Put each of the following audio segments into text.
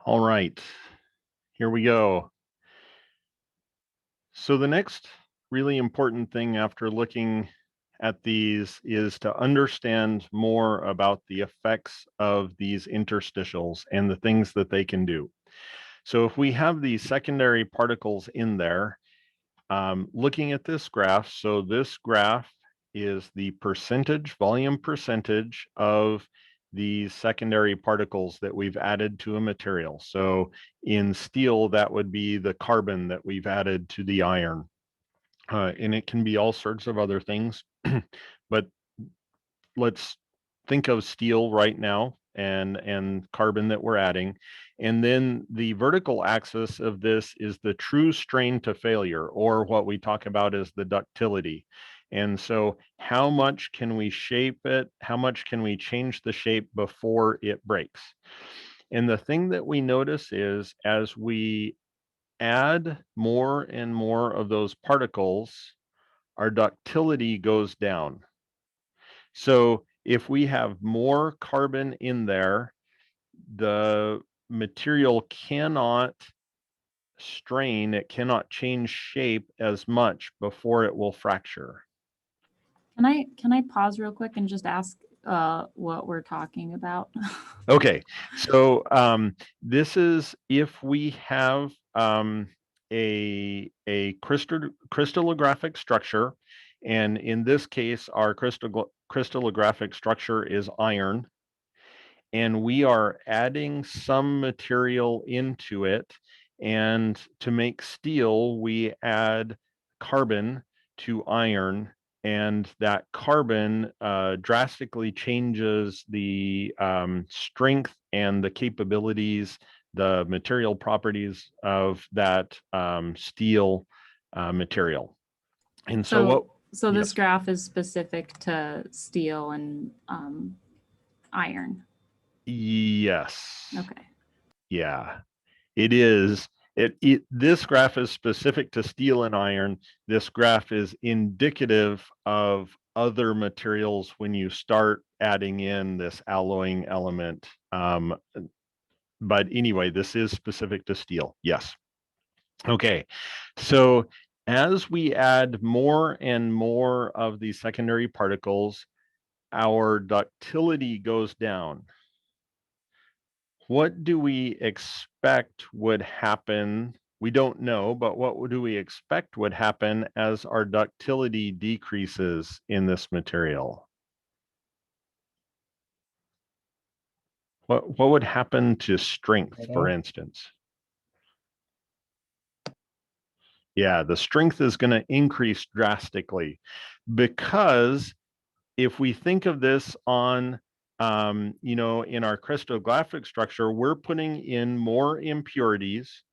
All right, here we go. So the next really important thing after looking at these is to understand more about the effects of these interstitials and the things that they can do. So if we have these secondary particles in there, looking at this graph, so this graph is the volume percentage of these secondary particles that we've added to a material. So in steel, that would be the carbon that we've added to the iron. And it can be all sorts of other things, but let's think of steel right now and carbon that we're adding. And then the vertical axis of this is the true strain to failure, or what we talk about as the ductility. And so how much can we shape it? How much can we change the shape before it breaks? And the thing that we notice is as we add more and more of those particles, our ductility goes down. So if we have more carbon in there, the material cannot strain, it cannot change shape as much before it will fracture. Can I pause real quick and just ask what we're talking about? Okay, so this is if we have a crystallographic structure, and in this case, our crystallographic structure is iron, and we are adding some material into it. And to make steel, we add carbon to iron, and that carbon drastically changes the strength and the capabilities, the material properties of that steel material. And so what, So this yes, graph is specific to steel and iron. yes, Okay. yeah. It is. This graph is specific to steel and iron. This graph is indicative of other materials when you start adding in this alloying element. But anyway, this is specific to steel. Yes. Okay. So as we add more and more of these secondary particles, our ductility goes down. What do we expect would happen? We don't know, but what do we expect would happen as our ductility decreases in this material? What would happen to strength, for instance? Yeah, the strength is going to increase drastically because if we think of this on, in our crystallographic structure, we're putting in more impurities.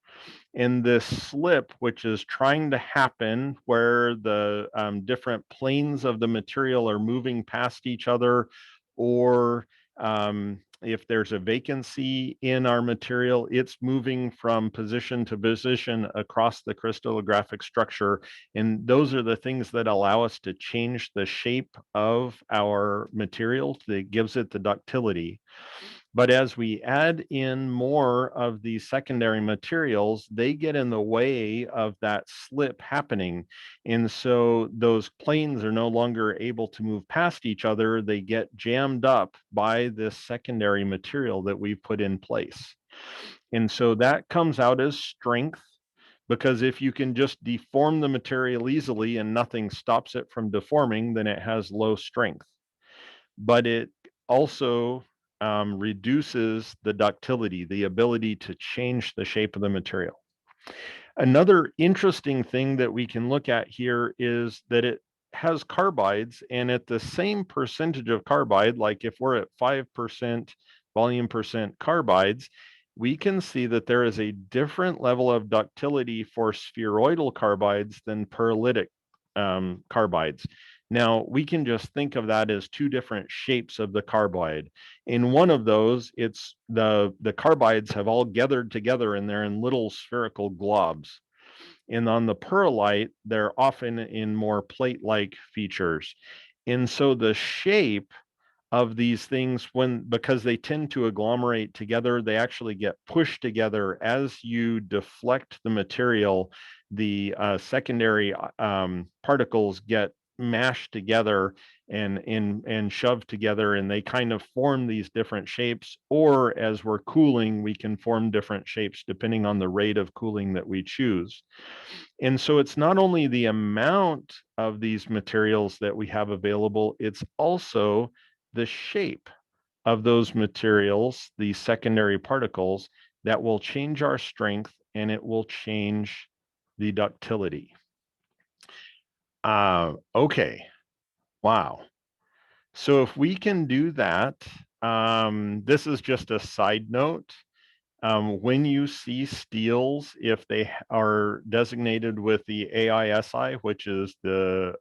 In this slip, which is trying to happen where the different planes of the material are moving past each other, or if there's a vacancy in our material, it's moving from position to position across the crystallographic structure. And those are the things that allow us to change the shape of our material that gives it the ductility. But as we add in more of these secondary materials, they get in the way of that slip happening. And so those planes are no longer able to move past each other. They get jammed up by this secondary material that we've put in place. And so that comes out as strength, because if you can just deform the material easily and nothing stops it from deforming, then it has low strength. But it also reduces the ductility, the ability to change the shape of the material. Another interesting thing that we can look at here is that it has carbides, and at the same percentage of carbide, like if we're at 5% volume percent carbides, we can see that there is a different level of ductility for spheroidal carbides than perilytic carbides. Now, we can just think of that as two different shapes of the carbide. In one of those, it's the carbides have all gathered together and they're in little spherical globs. And on the pearlite, they're often in more plate-like features. And so the shape of these things, because they tend to agglomerate together, they actually get pushed together as you deflect the material. The secondary particles get mashed together and shoved together, and they kind of form these different shapes. Or as we're cooling, we can form different shapes depending on the rate of cooling that we choose. And so it's not only the amount of these materials that we have available, it's also the shape of those materials, the secondary particles, that will change our strength, and it will change the ductility. Okay, wow. So if we can do that, this is just a side note. When you see steels, if they are designated with the AISI, which is the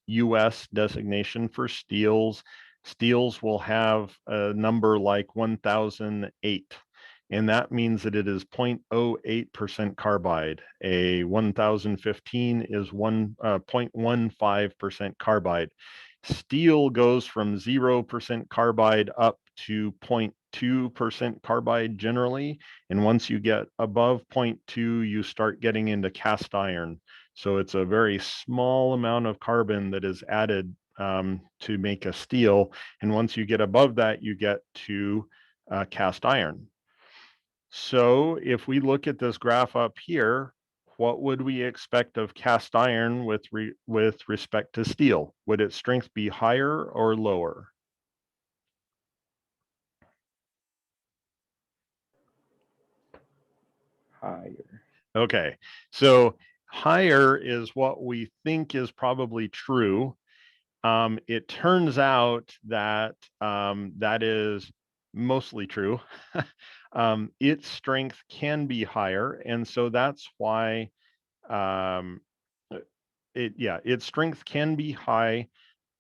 US designation for steels, steels will have a number like 1008. And that means that it is 0.08% carbide. A 1015 is 0.15% carbide. Steel goes from 0% carbide up to 0.2% carbide generally. And once you get above 0.2, you start getting into cast iron. So it's a very small amount of carbon that is added to make a steel. And once you get above that, you get to cast iron. So if we look at this graph up here, what would we expect of cast iron with respect to steel? Would its strength be higher or lower? Higher. Okay, so higher is what we think is probably true. It turns out that that is mostly true. Its strength can be higher, and so that's why um, its strength can be high,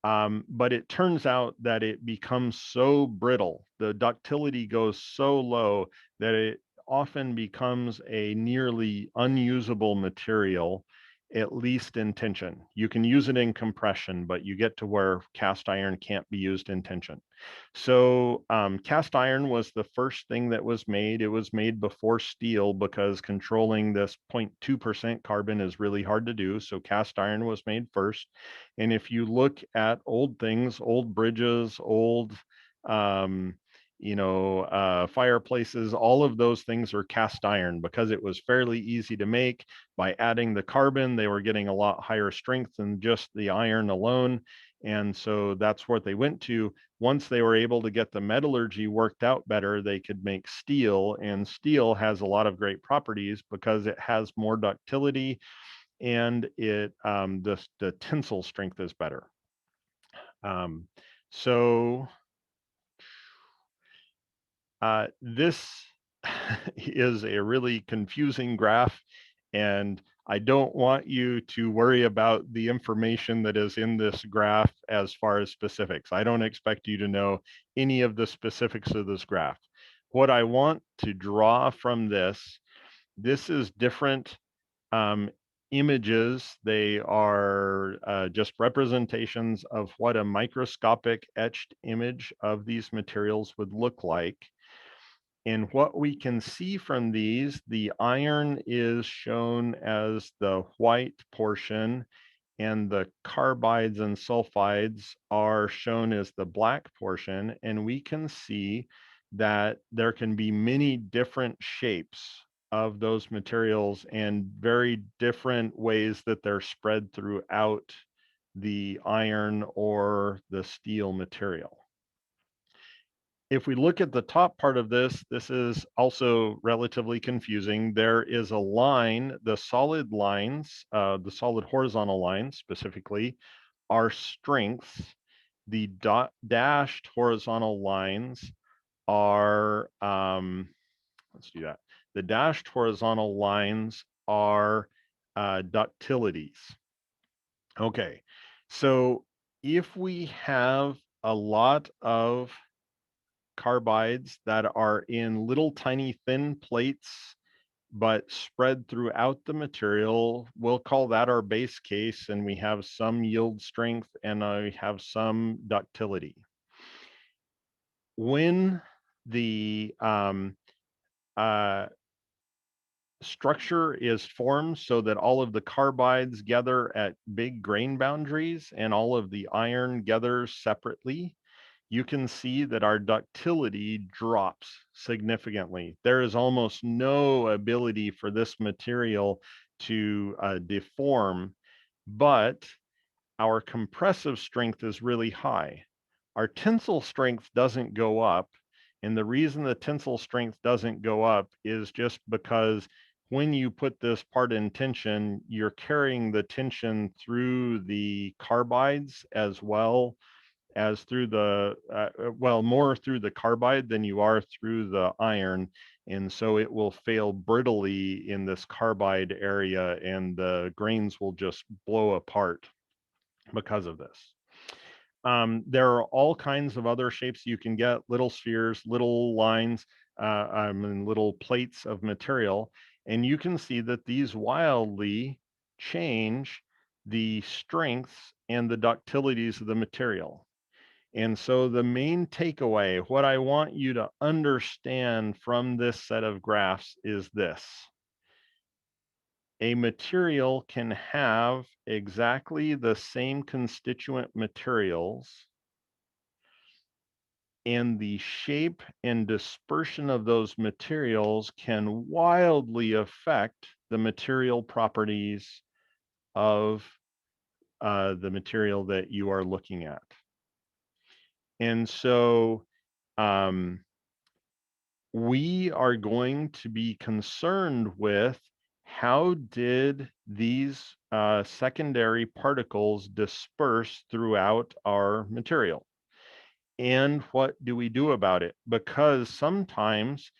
but it turns out that it becomes so brittle, the ductility goes so low that it often becomes a nearly unusable material, at least in tension. You can use it in compression, but you get to where cast iron can't be used in tension. So cast iron was the first thing that was made. It was made before steel because controlling this 0.2% carbon is really hard to do. So cast iron was made first. And if you look at old things, old bridges, old um, fireplaces, all of those things are cast iron because it was fairly easy to make. By adding the carbon, they were getting a lot higher strength than just the iron alone. And so that's what they went to. Once they were able to get the metallurgy worked out better, they could make steel. And steel has a lot of great properties because it has more ductility, and the tensile strength is better. So this is a really confusing graph, and I don't want you to worry about the information that is in this graph as far as specifics. I don't expect you to know any of the specifics of this graph. What I want to draw from this is different images. They are just representations of what a microscopic etched image of these materials would look like. And what we can see from these, the iron is shown as the white portion, and the carbides and sulfides are shown as the black portion. And we can see that there can be many different shapes of those materials and very different ways that they're spread throughout the iron or the steel material. If we look at the top part of this, this is also relatively confusing. There is a line, the solid lines, the solid horizontal lines specifically, are strengths. The dashed horizontal lines are, let's do that. The dashed horizontal lines are ductilities. Okay, so if we have a lot of carbides that are in little tiny thin plates but spread throughout the material, we'll call that our base case, and we have some yield strength and I have some ductility. when the uh, structure is formed so that all of the carbides gather at big grain boundaries and all of the iron gathers separately, you can see that our ductility drops significantly. There is almost no ability for this material to deform, but our compressive strength is really high. Our tensile strength doesn't go up. And the reason the tensile strength doesn't go up is just because when you put this part in tension, you're carrying the tension through the carbides as well as through the, well, more through the carbide than you are through the iron. And so it will fail brittly in this carbide area and the grains will just blow apart because of this. There are all kinds of other shapes you can get, little spheres, little lines, and little plates of material. And you can see that these wildly change the strengths and the ductilities of the material. And so the main takeaway, what I want you to understand from this set of graphs is this: a material can have exactly the same constituent materials, and the shape and dispersion of those materials can wildly affect the material properties of the material that you are looking at. And so um, we are going to be concerned with how did these secondary particles disperse throughout our material? And what do we do about it? Because sometimes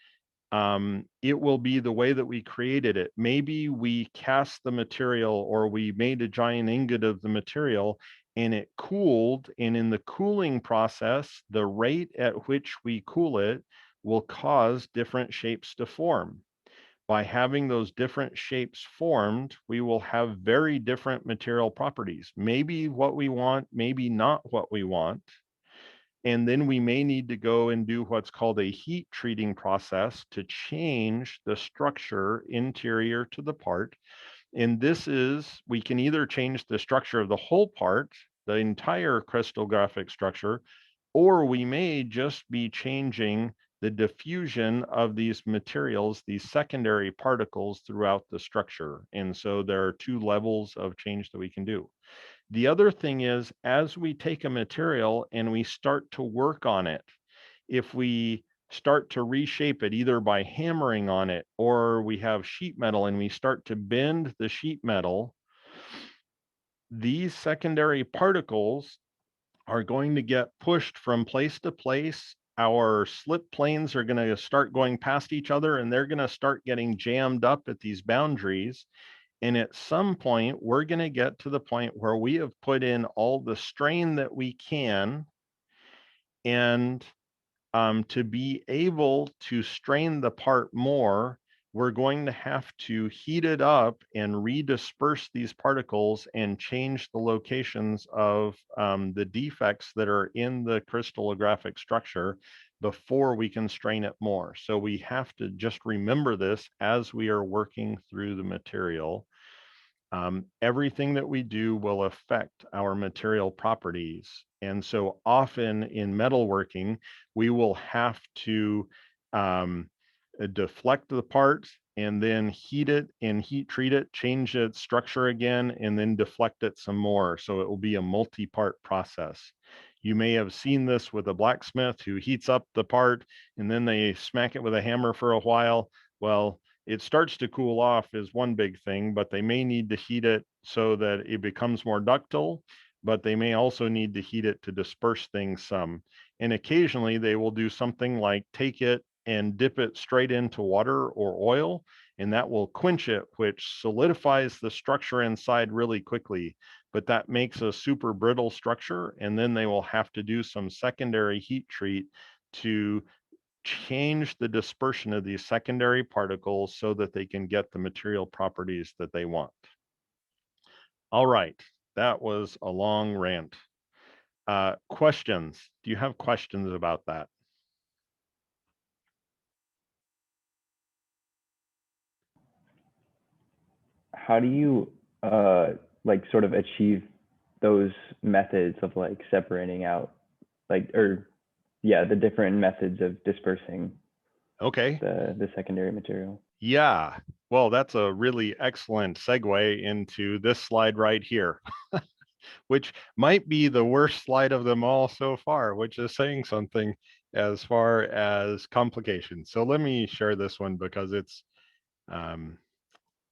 it will be the way that we created it. Maybe we cast the material or we made a giant ingot of the material and it cooled. And in the cooling process, the rate at which we cool it will cause different shapes to form. By having those different shapes formed, we will have very different material properties. Maybe what we want, maybe not what we want. And then we may need to go and do what's called a heat treating process to change the structure interior to the part. And this is, we can either change the structure of the whole part, the entire crystallographic structure, or we may just be changing the diffusion of these materials, these secondary particles throughout the structure. And so there are two levels of change that we can do. The other thing is, as we take a material and we start to work on it, if we start to reshape it either by hammering on it or we have sheet metal and we start to bend the sheet metal, these secondary particles are going to get pushed from place to place. Our slip planes are going to start going past each other and they're going to start getting jammed up at these boundaries. And at some point, we're going to get to the point where we have put in all the strain that we can. And to be able to strain the part more, we're going to have to heat it up and redisperse these particles and change the locations of the defects that are in the crystallographic structure before we can strain it more. So we have to just remember this as we are working through the material. Everything that we do will affect our material properties. And so often in metalworking, we will have to deflect the part and then heat it and heat treat it, change its structure again, and then deflect it some more. So it will be a multi-part process. You may have seen this with a blacksmith who heats up the part and then they smack it with a hammer for a while. Well, it starts to cool off is one big thing, but they may need to heat it so that it becomes more ductile, but they may also need to heat it to disperse things some. And occasionally they will do something like take it and dip it straight into water or oil, and that will quench it, which solidifies the structure inside really quickly. But that makes a super brittle structure, and then they will have to do some secondary heat treat to change the dispersion of these secondary particles so that they can get the material properties that they want. All right, that was a long rant. Questions? Do you have questions about that? how do you like sort of achieve those methods of like separating out like or yeah, the different methods of dispersing Okay. the secondary material? Yeah. Well, that's a really excellent segue into this slide right here, which might be the worst slide of them all so far, which is saying something as far as complications. So let me share this one because it's um,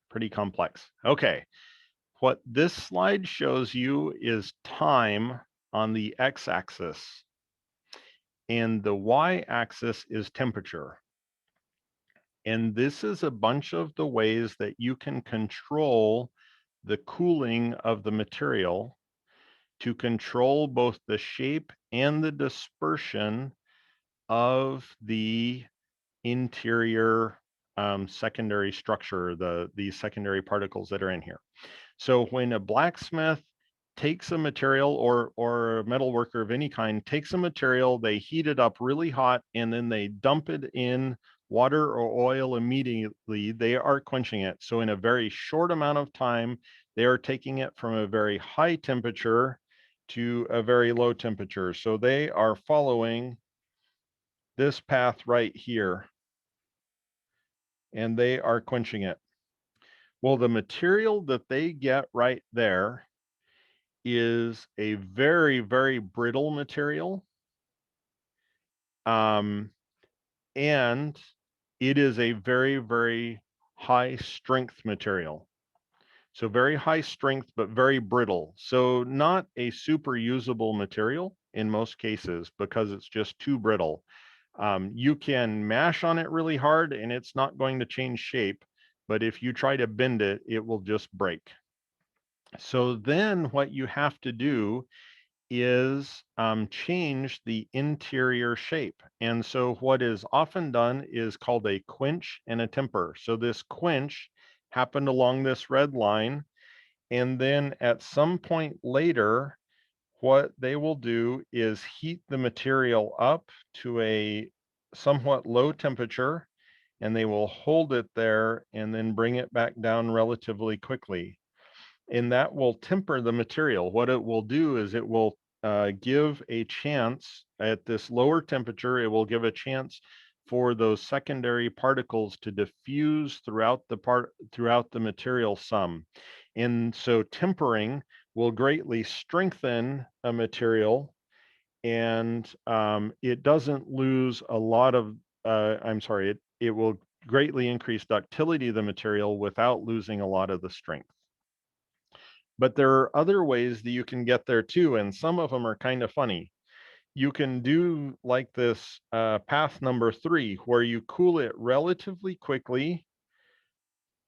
pretty complex. Okay. What this slide shows you is time on the x-axis, and the y-axis is temperature. And this is a bunch of the ways that you can control the cooling of the material to control both the shape and the dispersion of the interior secondary structure, these secondary particles that are in here. So when a blacksmith takes a material or a metal worker of any kind takes a material, they heat it up really hot, and then they dump it in water or oil immediately, they are quenching it. So in a very short amount of time, they are taking it from a very high temperature to a very low temperature. So they are following this path right here, and they are quenching it. Well, the material that they get right there is a very, very brittle material. And it is a very, very high strength material. So very high strength, but very brittle. So not a super usable material in most cases because it's just too brittle. You can mash on it really hard and it's not going to change shape, but if you try to bend it, it will just break. So then what you have to do is change the interior shape. And so what is often done is called a quench and a temper. So this quench happened along this red line. And then at some point later, what they will do is heat the material up to a somewhat low temperature, and they will hold it there and then bring it back down relatively quickly, and that will temper the material. What it will do is it will give a chance at this lower temperature, it will give a chance for those secondary particles to diffuse throughout the material some. And so tempering will greatly strengthen a material, and it doesn't lose a lot of, it will greatly increase ductility of the material without losing a lot of the strength. But there are other ways that you can get there too, and some of them are kind of funny. You can do like this path number 3, where you cool it relatively quickly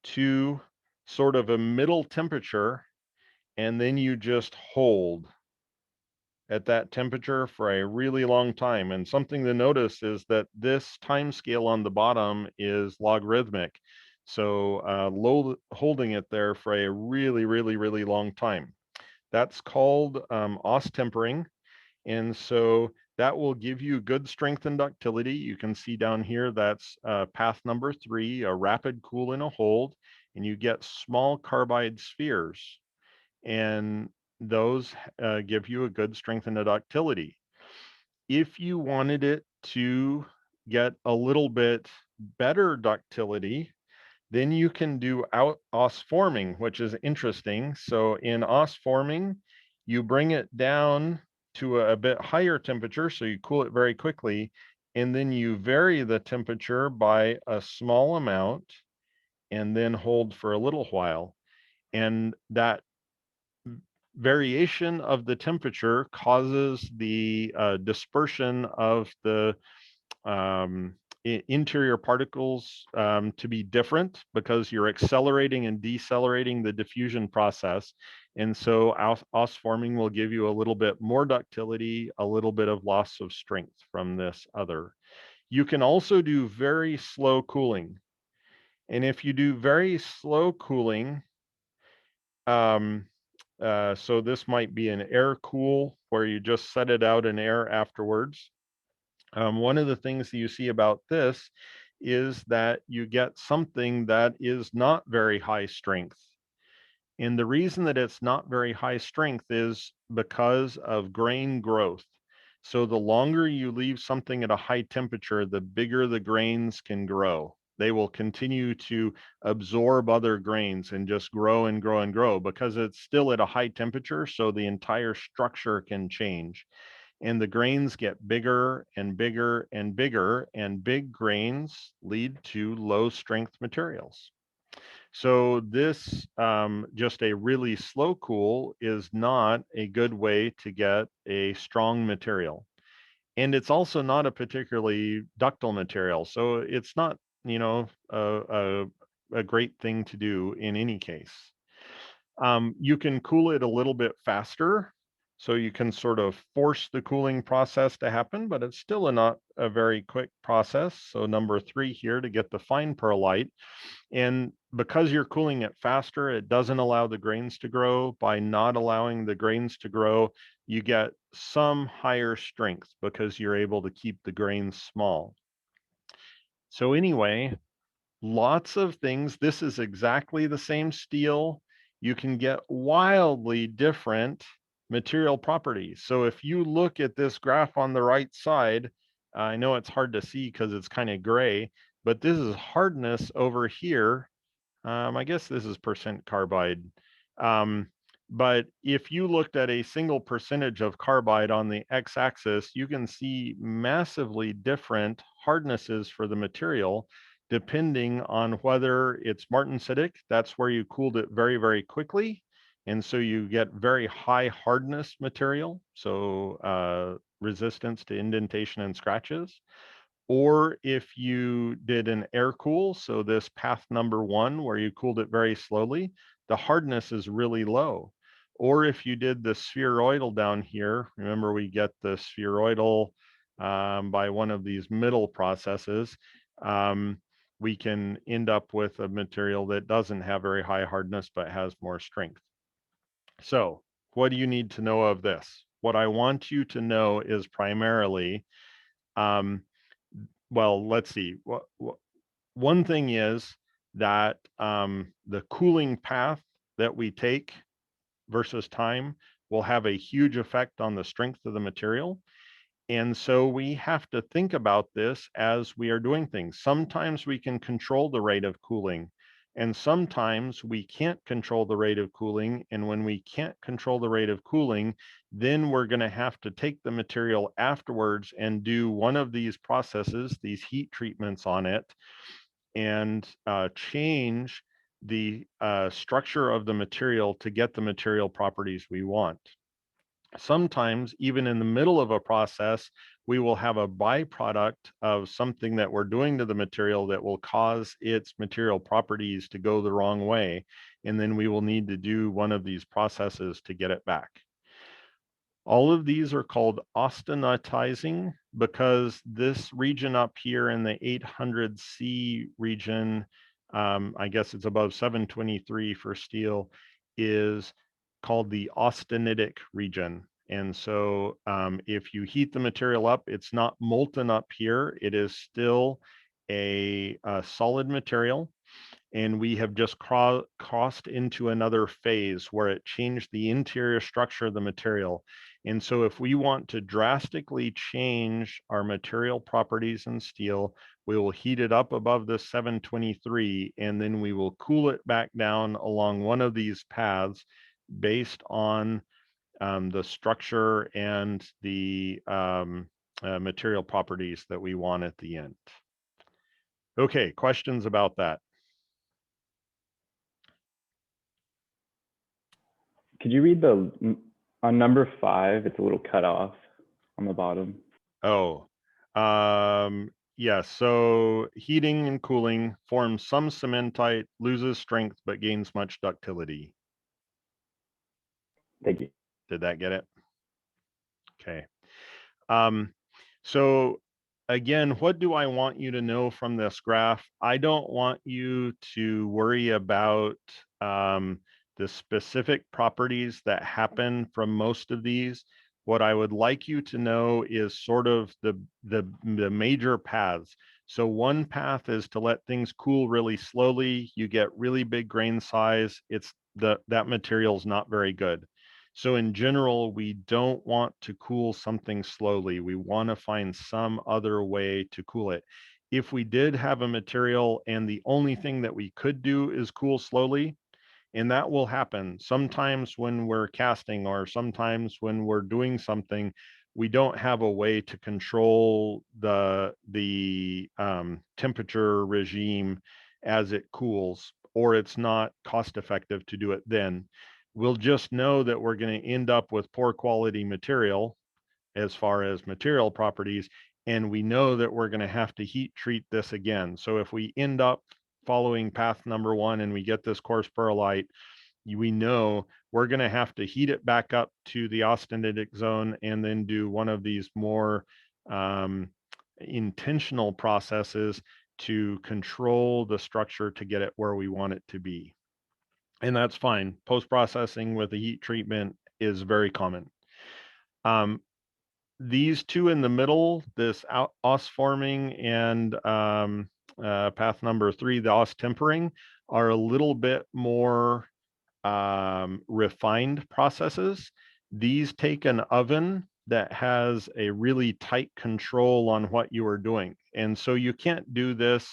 to sort of a middle temperature, and then you just hold at that temperature for a really long time. And something to notice is that this time scale on the bottom is logarithmic. So holding it there for a really, really, really long time. That's called os tempering. And so that will give you good strength and ductility. You can see down here, that's path number 3, a rapid cool and a hold, and you get small carbide spheres. And those give you a good strength and a ductility. If you wanted it to get a little bit better ductility, then you can do os forming, which is interesting. So in os forming, you bring it down to a bit higher temperature, so you cool it very quickly, and then you vary the temperature by a small amount and then hold for a little while. And that variation of the temperature causes the dispersion of the interior particles to be different because you're accelerating and decelerating the diffusion process. And so os forming will give you a little bit more ductility, a little bit of loss of strength from this other. You can also do very slow cooling. And if you do very slow cooling, so this might be an air cool where you just set it out in air afterwards. One of the things that you see about this is that you get something that is not very high strength. And the reason that it's not very high strength is because of grain growth. So the longer you leave something at a high temperature, the bigger the grains can grow. They will continue to absorb other grains and just grow and grow and grow because it's still at a high temperature. So the entire structure can change. And the grains get bigger and bigger and bigger, and big grains lead to low strength materials. So this, just a really slow cool is not a good way to get a strong material. And it's also not a particularly ductile material. So it's not, you know, a great thing to do in any case. You can cool it a little bit faster. So you can sort of force the cooling process to happen, but it's still not a very quick process. So number 3 here to get the fine perlite. And because you're cooling it faster, it doesn't allow the grains to grow. By not allowing the grains to grow, you get some higher strength because you're able to keep the grains small. So anyway, lots of things. This is exactly the same steel. You can get wildly different material properties. So if you look at this graph on the right side, I know it's hard to see because it's kind of gray, but this is hardness over here. I guess this is percent carbide. But if you looked at a single percentage of carbide on the x-axis, you can see massively different hardnesses for the material, depending on whether it's martensitic, that's where you cooled it very, very quickly. And so you get very high hardness material, so resistance to indentation and scratches. Or if you did an air cool, so this path number 1 where you cooled it very slowly, the hardness is really low. Or if you did the spheroidal down here, remember we get the spheroidal by one of these middle processes, we can end up with a material that doesn't have very high hardness but has more strength. So what do you need to know of this? What I want you to know is primarily, well, let's see. One thing is that the cooling path that we take versus time will have a huge effect on the strength of the material. And so we have to think about this as we are doing things. Sometimes we can control the rate of cooling, and sometimes we can't control the rate of cooling. And when we can't control the rate of cooling, then we're going to have to take the material afterwards and do one of these processes, these heat treatments on it, and change the structure of the material to get the material properties we want. Sometimes, even in the middle of a process, we will have a byproduct of something that we're doing to the material that will cause its material properties to go the wrong way. And then we will need to do one of these processes to get it back. All of these are called austenitizing because this region up here in the 800C region, I guess it's above 723 for steel, is called the austenitic region. And so if you heat the material up, it's not molten up here. It is still a solid material. And we have just crossed into another phase where it changed the interior structure of the material. And so if we want to drastically change our material properties in steel, we will heat it up above the 723, and then we will cool it back down along one of these paths based on the structure and the material properties that we want at the end. Okay, questions about that? Could you read on number 5? It's a little cut off on the bottom. Oh, yeah. So heating and cooling forms some cementite, loses strength, but gains much ductility. Thank you. Did that get it? Okay. So again, what do I want you to know from this graph? I don't want you to worry about the specific properties that happen from most of these. what I would like you to know is sort of the major paths. So one path is to let things cool really slowly. You get really big grain size. That material is not very good. So in general, we don't want to cool something slowly. We want to find some other way to cool it. If we did have a material and the only thing that we could do is cool slowly, and that will happen sometimes when we're casting or sometimes when we're doing something, we don't have a way to control the temperature regime as it cools, or it's not cost effective to do it then. We'll just know that we're going to end up with poor quality material as far as material properties, and we know that we're going to have to heat treat this again. So if we end up following path number 1 and we get this coarse perlite, we know we're going to have to heat it back up to the austenitic zone and then do one of these more intentional processes to control the structure to get it where we want it to be. And that's fine. Post-processing with a heat treatment is very common. These two in the middle, this os forming and path number 3, the os tempering, are a little bit more refined processes. These take an oven that has a really tight control on what you are doing. And so you can't do this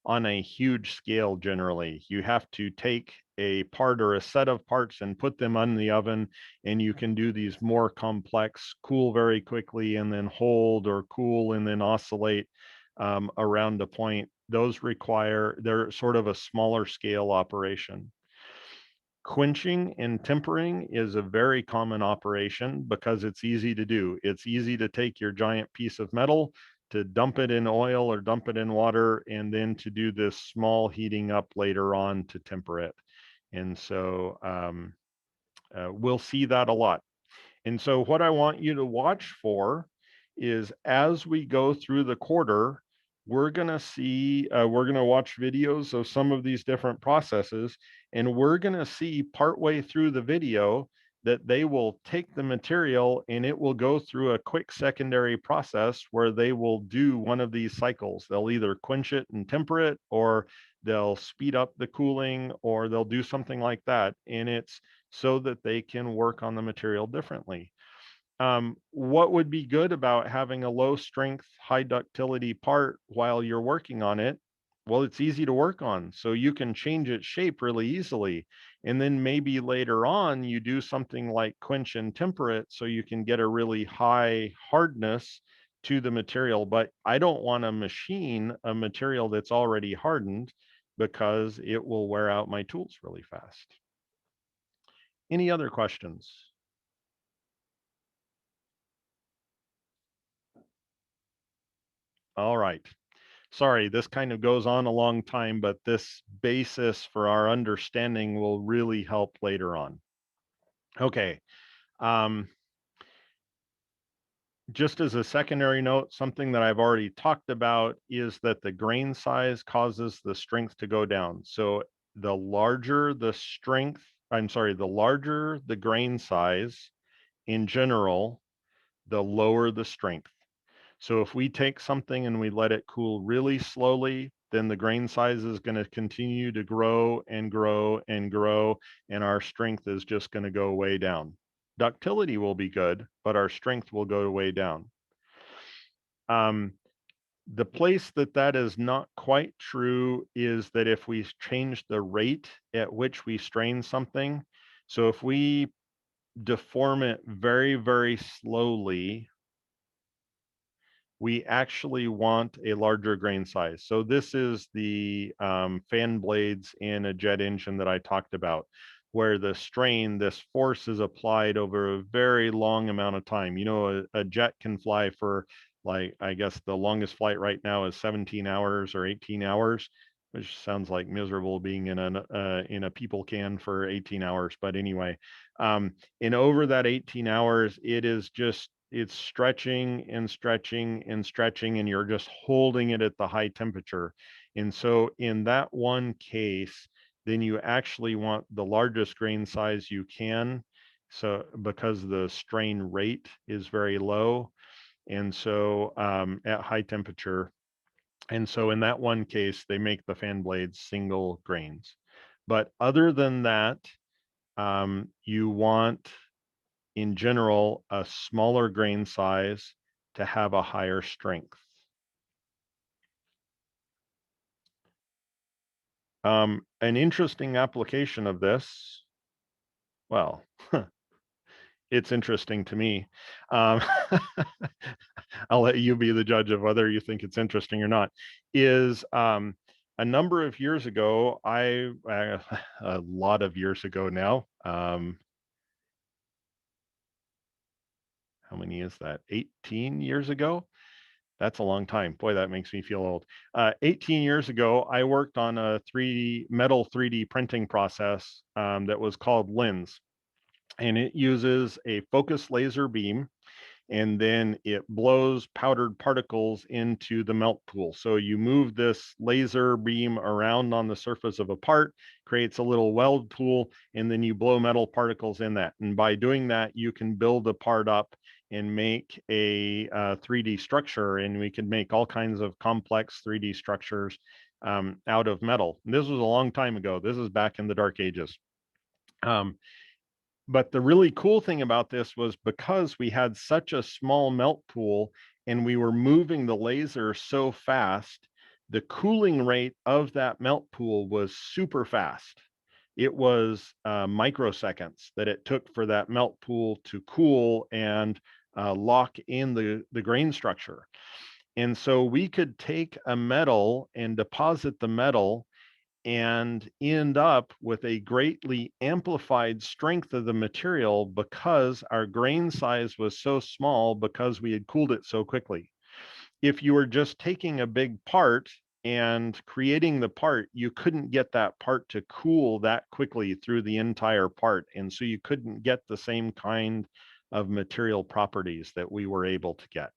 on a huge scale generally. You have to take a part or a set of parts and put them on the oven, and you can do these more complex, cool very quickly and then hold, or cool and then oscillate around a point. Those they're sort of a smaller scale operation. Quenching and tempering is a very common operation because it's easy to do. It's easy to take your giant piece of metal, to dump it in oil or dump it in water, and then to do this small heating up later on to temper it. And so we'll see that a lot. And so what I want you to watch for is, as we go through the quarter, we're going to watch videos of some of these different processes, and we're going to see partway through the video that they will take the material and it will go through a quick secondary process where they will do one of these cycles. They'll either quench it and temper it, or they'll speed up the cooling, or they'll do something like that. And it's so that they can work on the material differently. What would be good about having a low strength, high ductility part while you're working on it? Well, it's easy to work on, so you can change its shape really easily. And then maybe later on, you do something like quench and temper it so you can get a really high hardness to the material. But I don't want to machine a material that's already hardened, because it will wear out my tools really fast. Any other questions? All right. Sorry, this kind of goes on a long time, but this basis for our understanding will really help later on. Okay. Just as a secondary note, something that I've already talked about is that the grain size causes the strength to go down. So the larger the the larger the grain size in general, the lower the strength. So if we take something and we let it cool really slowly, then the grain size is going to continue to grow and grow and grow, and our strength is just going to go way down. Ductility will be good, but our strength will go way down. The place that is not quite true is that if we change the rate at which we strain something, so if we deform it very, very slowly, we actually want a larger grain size. So this is the fan blades in a jet engine that I talked about, where the strain, this force is applied over a very long amount of time. You know, a jet can fly for, like, I guess the longest flight right now is 17 hours or 18 hours, which sounds like miserable being in a people can for 18 hours. But anyway, and over that 18 hours, it's stretching and stretching and stretching, and you're just holding it at the high temperature. And so in that one case, then you actually want the largest grain size you can, So because the strain rate is very low, and so at high temperature, and so in that one case, they make the fan blades single grains. But other than that, you want, in general, a smaller grain size to have a higher strength. An interesting application of this, well, it's interesting to me. I'll let you be the judge of whether you think it's interesting or not, is a number of years ago, a lot of years ago now, how many is that? 18 years ago? That's a long time. Boy, that makes me feel old. 18 years ago, I worked on a metal 3D printing process that was called LINS. And it uses a focused laser beam, and then it blows powdered particles into the melt pool. So you move this laser beam around on the surface of a part, creates a little weld pool, and then you blow metal particles in that. And by doing that, you can build a part up and make a 3D structure, and we can make all kinds of complex 3D structures out of metal. And this was a long time ago. This is back in the dark ages. But the really cool thing about this was because we had such a small melt pool and we were moving the laser so fast, the cooling rate of that melt pool was super fast. It was microseconds that it took for that melt pool to cool and lock in the grain structure. And so we could take a metal and deposit the metal and end up with a greatly amplified strength of the material because our grain size was so small because we had cooled it so quickly. If you were just taking a big part and creating the part, you couldn't get that part to cool that quickly through the entire part. And so you couldn't get the same kind of material properties that we were able to get.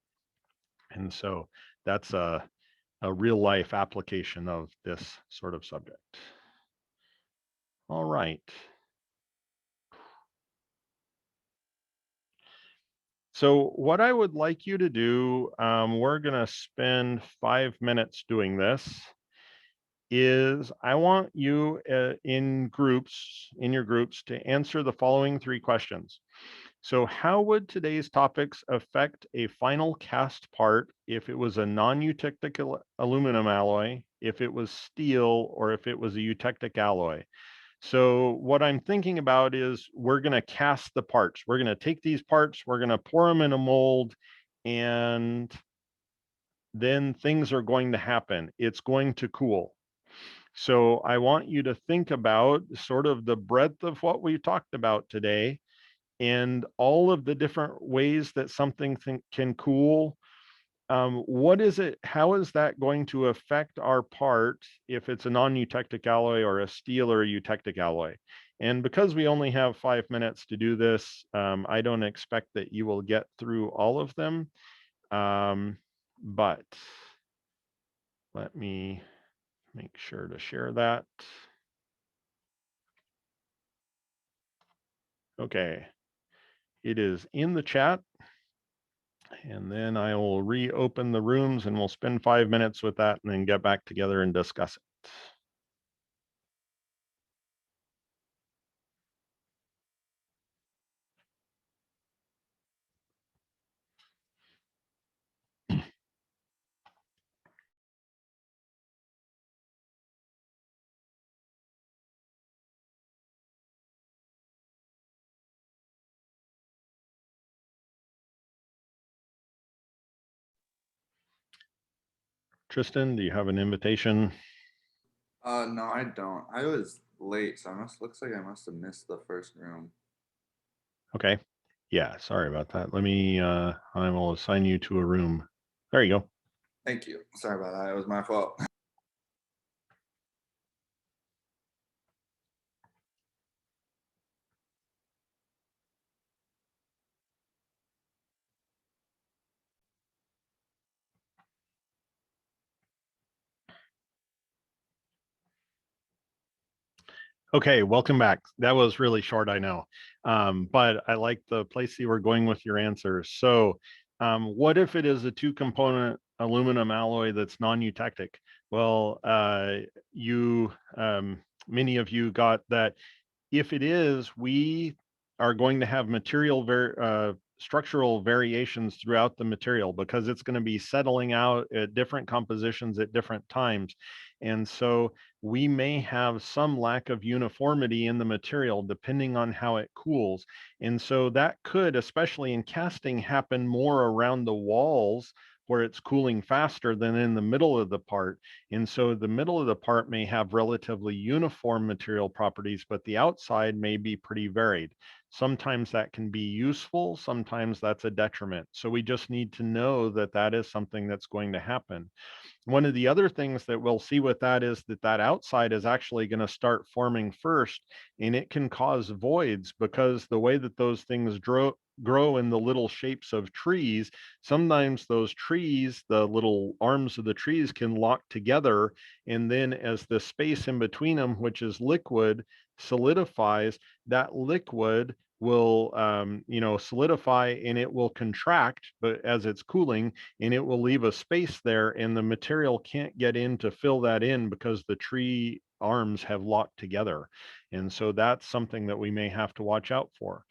And so that's a real life application of this sort of subject. All right. So what I would like you to do, we're going to spend 5 minutes doing this, is I want you in your groups to answer the following 3 questions. So how would today's topics affect a final cast part if it was a non-eutectic aluminum alloy, if it was steel, or if it was a eutectic alloy? So what I'm thinking about is we're going to cast the parts. We're going to take these parts, we're going to pour them in a mold, and then things are going to happen. It's going to cool. So I want you to think about sort of the breadth of what we talked about today and all of the different ways that something can cool. What is it? How is that going to affect our part if it's a non-eutectic alloy or a steel or a eutectic alloy? And because we only have 5 minutes to do this, I don't expect that you will get through all of them. But let me make sure to share that. Okay, it is in the chat. And then I will reopen the rooms and we'll spend 5 minutes with that and then get back together and discuss it. Tristan, do you have an invitation? No, I don't. I was late, so looks like I must have missed the first room. Okay. Yeah, sorry about that. Let me, I will assign you to a room. There you go. Thank you. Sorry about that. It was my fault. Okay, welcome back. That was really short, I know, but I like the place you were going with your answers. So what if it is a 2-component aluminum alloy that's non-eutectic? Well, many of you got that. If it is, we are going to have structural variations throughout the material because it's going to be settling out at different compositions at different times. And so we may have some lack of uniformity in the material depending on how it cools. And so that could, especially in casting, happen more around the walls where it's cooling faster than in the middle of the part. And so the middle of the part may have relatively uniform material properties, but the outside may be pretty varied. Sometimes that can be useful, sometimes that's a detriment. So we just need to know that that is something that's going to happen. One of the other things that we'll see with that is that that outside is actually going to start forming first, and it can cause voids because the way that those things grow in the little shapes of trees, sometimes those trees, the little arms of the trees can lock together. And then as the space in between them, which is liquid, solidifies, that liquid will solidify and it will contract, but as it's cooling, and it will leave a space there, and the material can't get in to fill that in because the tree arms have locked together. And so that's something that we may have to watch out for.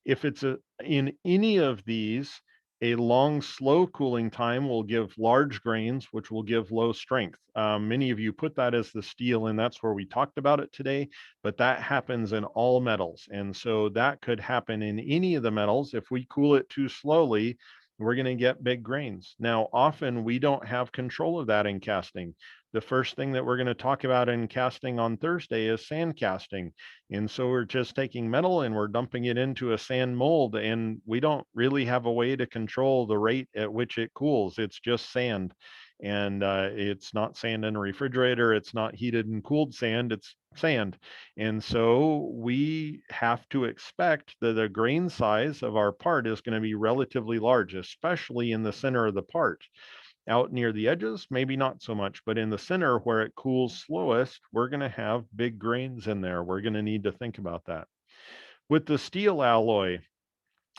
If it's in any of these, a long, slow cooling time will give large grains, which will give low strength. Many of you put that as the steel, and that's where we talked about it today, but that happens in all metals. And so that could happen in any of the metals. If we cool it too slowly, we're going to get big grains. Now, often we don't have control of that in casting. The first thing that we're going to talk about in casting on Thursday is sand casting. And so we're just taking metal and we're dumping it into a sand mold, and we don't really have a way to control the rate at which it cools. It's just sand. And it's not sand in a refrigerator. It's not heated and cooled sand. It's sand. And so we have to expect that the grain size of our part is going to be relatively large, especially in the center of the part. Out near the edges, maybe not so much, but in the center where it cools slowest, we're going to have big grains in there. We're going to need to think about that. With the steel alloy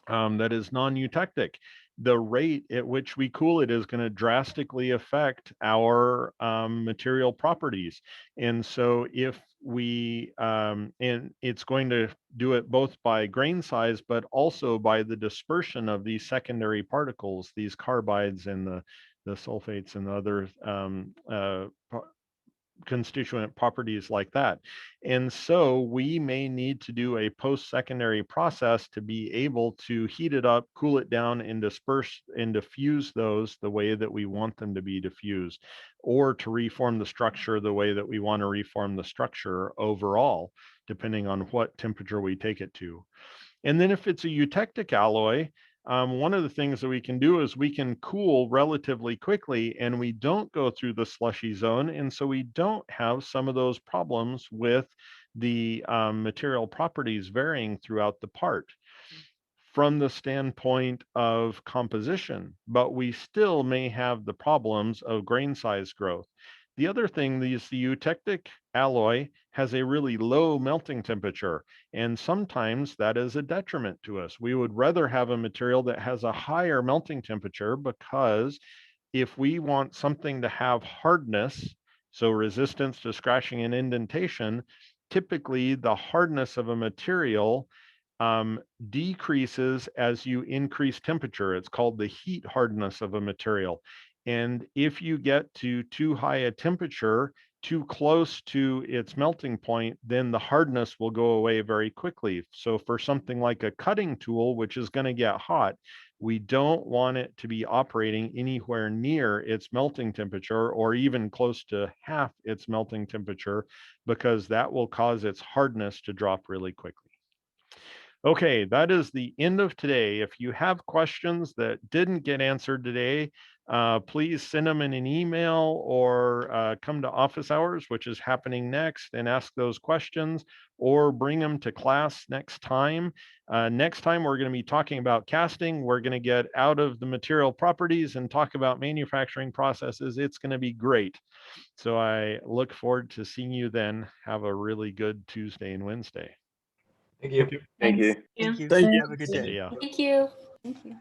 that is non-eutectic, the rate at which we cool it is going to drastically affect our material properties. And so if and it's going to do it both by grain size, but also by the dispersion of these secondary particles, these carbides and the sulfates and the other constituent properties like that. And so we may need to do a post-secondary process to be able to heat it up, cool it down, and disperse and diffuse those the way that we want them to be diffused, or to reform the structure the way that we want to reform the structure overall, depending on what temperature we take it to. And then if it's a eutectic alloy, one of the things that we can do is we can cool relatively quickly and we don't go through the slushy zone. And so we don't have some of those problems with the material properties varying throughout the part from the standpoint of composition, but we still may have the problems of grain size growth. The other thing is the eutectic alloy has a really low melting temperature, and sometimes that is a detriment to us. We would rather have a material that has a higher melting temperature, because if we want something to have hardness, so resistance to scratching and indentation, typically the hardness of a material decreases as you increase temperature. It's called the heat hardness of a material. And if you get to too high a temperature, too close to its melting point, then the hardness will go away very quickly. So for something like a cutting tool, which is going to get hot, we don't want it to be operating anywhere near its melting temperature or even close to half its melting temperature, because that will cause its hardness to drop really quickly. Okay, that is the end of today. If you have questions that didn't get answered today, please send them in an email or come to office hours, which is happening next, and ask those questions, or bring them to class next time. Next time, we're going to be talking about casting. We're going to get out of the material properties and talk about manufacturing processes. It's going to be great. So I look forward to seeing you then. Have a really good Tuesday and Wednesday. Thank you. Thank you. Thanks. Thank you. Thank You you. have a good See day. ya. Thank you. Thank you.